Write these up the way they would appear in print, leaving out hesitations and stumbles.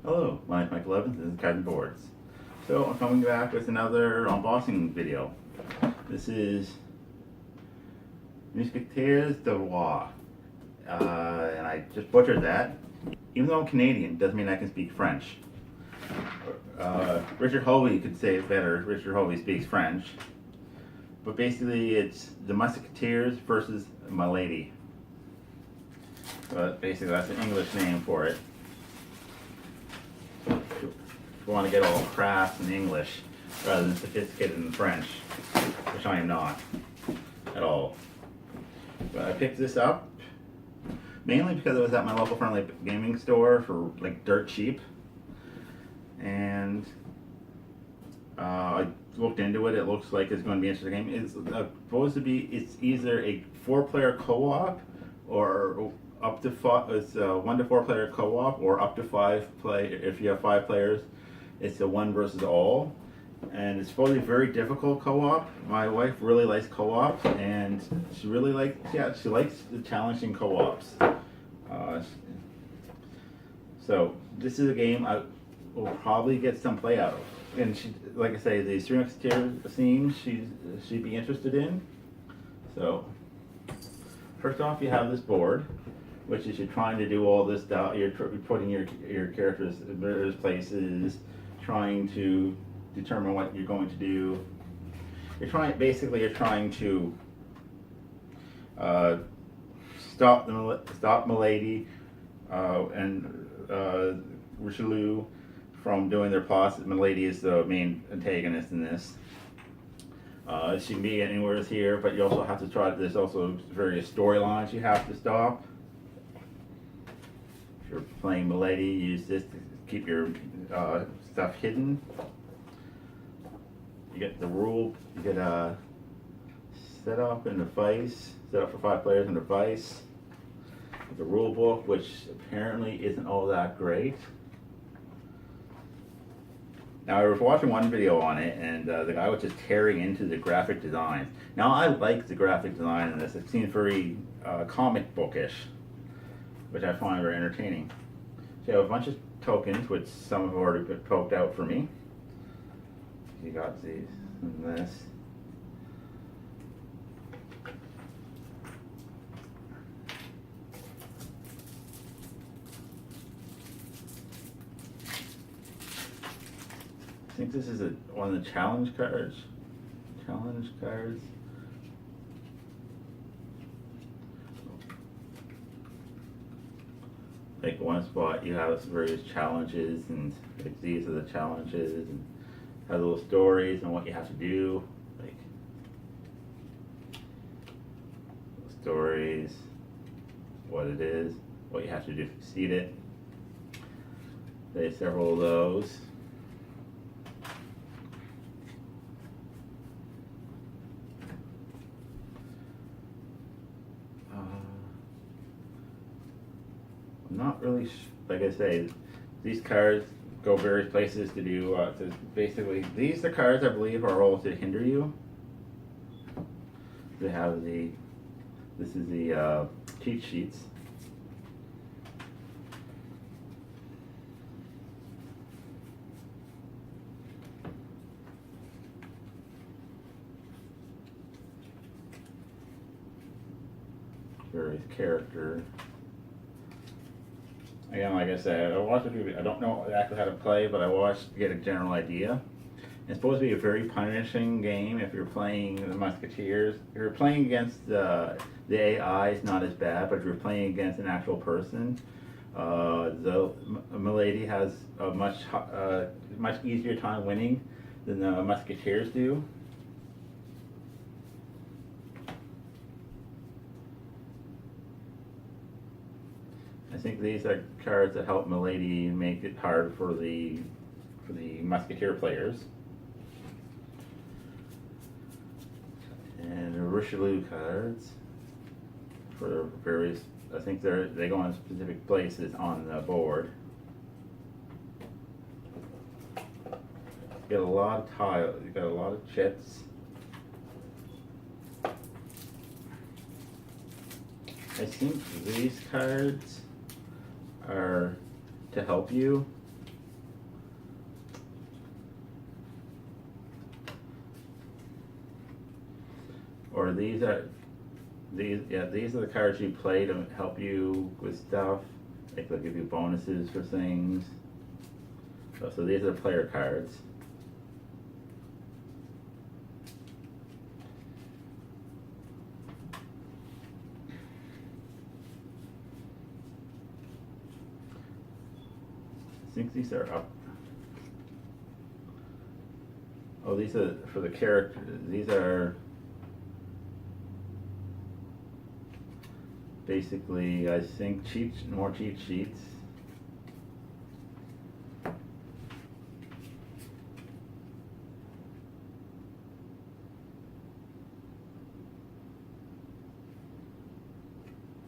Hello, my name's Michael Evans, this is Cards and Boards. So I'm coming back with another unboxing video. This is Musketeers du Roy. And I just butchered that. Even though I'm Canadian, doesn't mean I can speak French. Richard Hovey could say it better. Richard Hovey speaks French. But basically it's the Musketeers versus Milady. But basically that's an English name for it. If you want to get all crass in English rather than sophisticated in French, which I am not at all. But I picked this up mainly because it was at my local friendly gaming store for like dirt cheap, and I looked into it. It looks like it's going to be an interesting game. It's supposed to be. It's either a 4-player co-op or up to 5. It's a 1 to 4 player co-op or up to 5 play. If you have 5 players, it's a 1 versus all. And it's supposed to be very difficult co-op. My wife really likes co-ops, and she really likes the challenging co-ops. So this is a game I will probably get some play out of. And she, like I say, the Three Musketeers theme she'd be interested in. So first off, you have this board, which is you're trying to do all this stuff. You're putting your characters in various places, trying to determine what you're going to do. You're trying to stop Milady and Richelieu from doing their plots. Milady is the main antagonist in this. She can be anywhere here, but you also have to try. There's also various storylines you have to stop. If you're playing Milady, use this to keep your stuff hidden. You get the rule. You get a set up in the device. Set up for 5 players in the device. The rule book, which apparently isn't all that great. Now I was watching one video on it, and the guy was just tearing into the graphic designs. Now I like the graphic design in this. It seems very comic bookish, which I find very entertaining. So you have a bunch of tokens, which some have already been poked out for me. You got these and this. I think this is one of the challenge cards. Challenge cards. Like one spot you have various challenges, and like these are the challenges, and have little stories and what you have to do. Like stories, what it is, what you have to do to succeed it. There's several of those. Not really, like I say, these cards go various places to do, to basically, these are cards I believe are all to hinder you. They have this is the cheat sheets. Various character. Again, like I said, I watched a few. I don't know exactly how to play, but I watched to get a general idea. It's supposed to be a very punishing game if you're playing the Musketeers. If you're playing against the AI, it's not as bad, but if you're playing against an actual person, the Milady has a much easier time winning than the Musketeers do. I think these are cards that help Milady make it hard for the Musketeer players. And the Richelieu cards for various. I think they go in specific places on the board. You get a lot of tiles. You got a lot of chips. I think these cards are to help you Or these are these are the cards you play to help you with stuff. Like they'll give you bonuses for things. So these are player cards. I think these are up. Oh, these are for the character. These are basically, I think, more cheat sheets.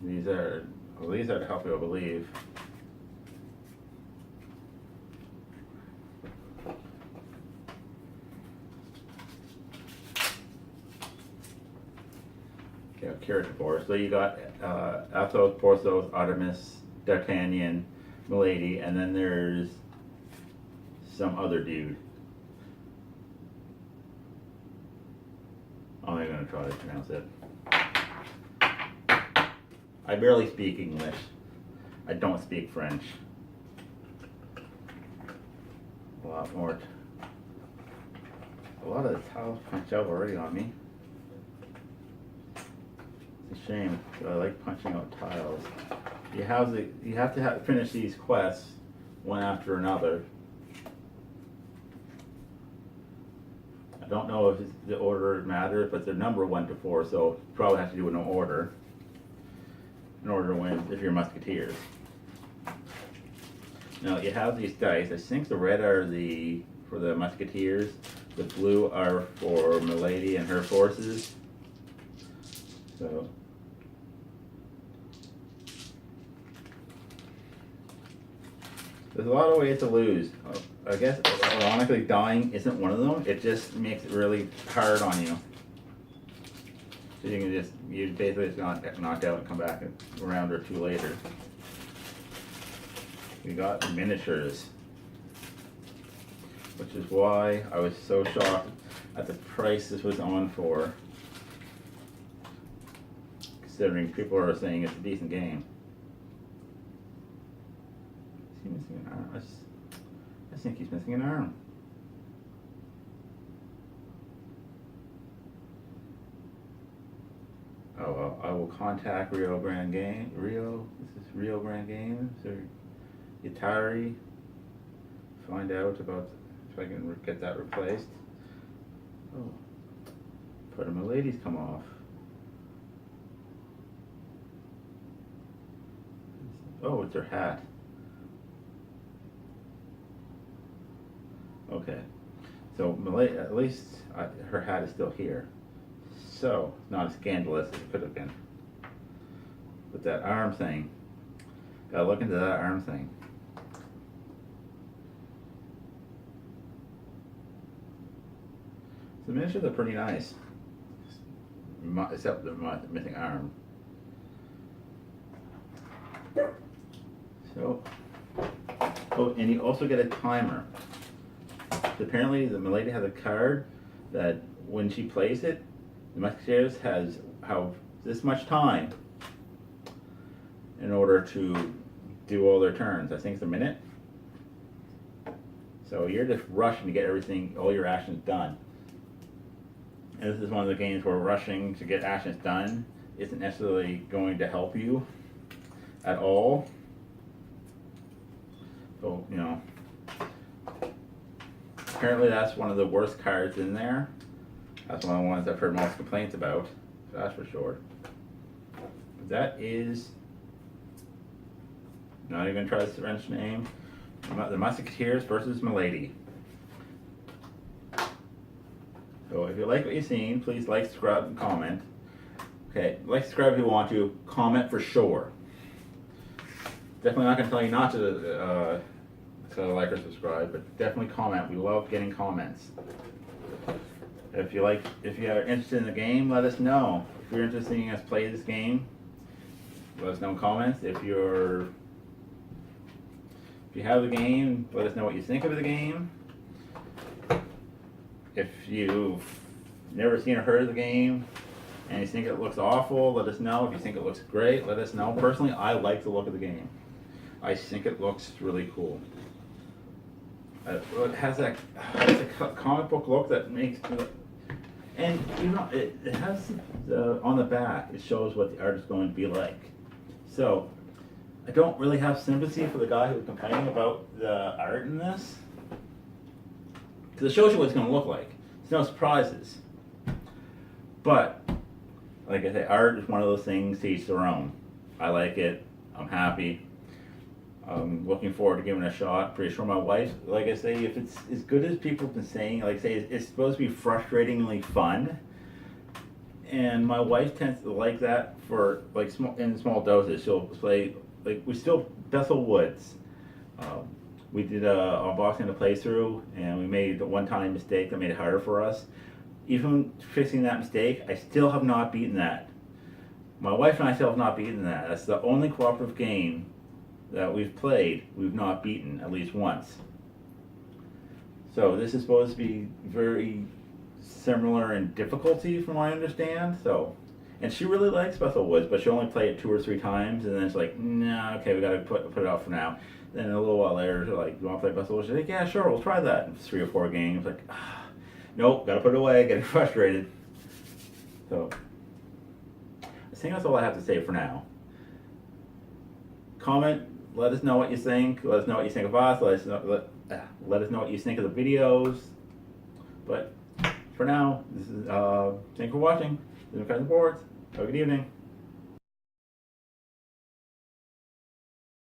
These are to help you, I believe. Okay, character board. So you got Athos, Porthos, Aramis, D'Artagnan, Milady, and then there's some other dude. I'm not gonna try to pronounce it. I barely speak English. I don't speak French. A lot of the tiles punched out already on me. It's a shame. I like punching out tiles. You have to finish these quests one after another. I don't know if the order matters, but they're number 1 to 4, so you probably have to do it in order in order to win if you're Musketeers. Now you have these dice. I think the red are for the Musketeers, the blue are for Milady and her forces. So there's a lot of ways to lose. I guess ironically dying isn't one of them. It just makes it really hard on you. So you basically just get knocked out and come back a round or two later. We got miniatures, which is why I was so shocked at the price this was on for, considering people are saying it's a decent game. Is he missing an arm? I think he's missing an arm. Oh well, I will contact Rio Grande Games or Atari. Find out about if I can get that replaced. Oh, part of Milady's come off. Oh, it's her hat. Okay, so Milady, at least her hat is still here. So, not as scandalous as it could have been. But that arm thing, gotta look into that arm thing. The miniatures are pretty nice, except the missing arm. So, oh, and you also get a timer. Apparently, the Milady has a card that when she plays it, the Musketeers has this much time in order to do all their turns. I think it's a minute. So you're just rushing to get all your actions done. And this is one of the games where rushing to get actions done isn't necessarily going to help you at all. So, apparently that's one of the worst cards in there. That's one of the ones I've heard most complaints about, so that's for sure. That is, not even try this French name, the Musketeers versus Milady. So if you like what you've seen, please like, subscribe, and comment. Okay, like, subscribe if you want to, comment for sure. Definitely not going to tell you not to like or subscribe, but definitely comment. We love getting comments. If you are interested in the game, let us know. If you're interested in us play this game, let us know in comments. If you have the game, let us know what you think of the game. If you've never seen or heard of the game, And if you think it looks awful, let us know. If you think it looks great, let us know. Personally, I like the look of the game. I think it looks really cool. It has that comic book look that makes, and you know, it has on the back. It shows what the art is going to be like. So I don't really have sympathy for the guy who's complaining about the art in this, because it shows you what it's going to look like. There's no surprises. But like I say, art is one of those things to each their own. I like it. I'm happy. I'm looking forward to giving it a shot. Pretty sure my wife, like I say, if it's as good as people have been saying, like I say, it's supposed to be frustratingly fun. And my wife tends to like that for like in small doses. She'll play like Bethel Woods. We did a unboxing and a playthrough, and we made a one-time mistake that made it harder for us. Even fixing that mistake, I still have not beaten that. My wife and I still have not beaten that. That's the only cooperative game that we've played, we've not beaten at least once. So this is supposed to be very similar in difficulty from what I understand. So, and she really likes Bethel Woods, but she only played it 2 or 3 times, and then it's like, nah, okay, we gotta put it off for now. Then a little while later, she's like, you wanna play Bethel Woods? She's like, yeah, sure, we'll try that. And 3 or 4 games, like, nope, gotta put it away, getting frustrated. So, I think that's all I have to say for now. Comment. Let us know what you think. Let us know what you think of us. Let us know what you think of the videos. But for now, this is thank you for watching. This is Boards. Have a good evening.